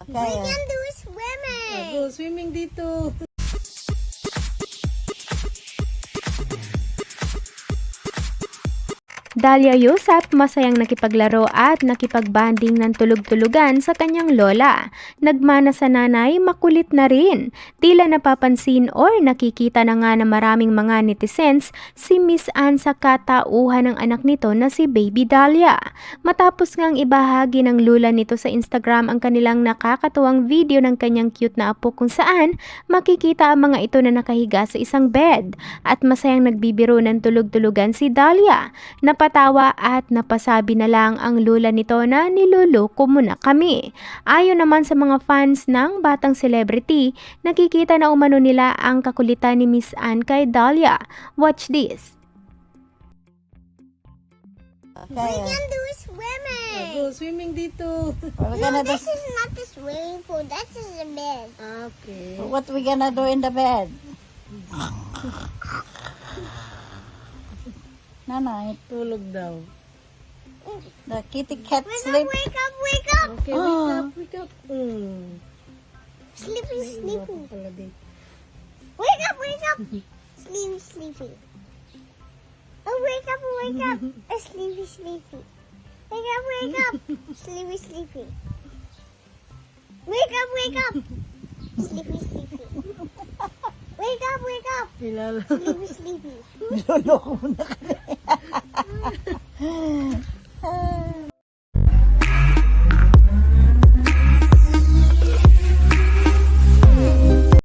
We can do swimming. Go swimming dito. Dalia Yusap masayang nakipaglaro at nakipagbanding ng tulog-tulugan sa kanyang lola. Nagmana sa nanay, makulit na rin. Tila napapansin or nakikita na nga na maraming mga netizens si Miss Ann sa katauhan ng anak nito na si Baby Dalia. Matapos ngang ibahagi ng lula nito sa Instagram ang kanilang nakakatuwang video ng kanyang cute na apo kung saan makikita ang mga ito na nakahiga sa isang bed at masayang nagbibiro ng tulog-tulugan si Dalia. Napatawa at napasabi na lang ang lula nito na niloloko mo na kami. Ayon naman sa mga fans ng batang celebrity, nakikita na umano nila ang kakulitan ni Miss Ann kay Dalia. Watch this. We can do swimming. Go swimming dito. No, this is not the swimming pool. This is the bed. Okay. What we gonna do in the bed? Nanay, Tulog daw. the kitty cat Wake sleep. up, wake up, wake up. Okay, wake up, wake up. Sleepy, sleepy. Pala dito. Wake up, wake up. Sleepy, sleepy. Oh, wake up, wake up. Sleepy, sleepy. Wake up, wake up. Sleepy, sleepy. Wake up, wake up. Sleepy, sleepy. Wake up, wake up. Kilala. Sleepy, sleepy. Niloloko mo na kami.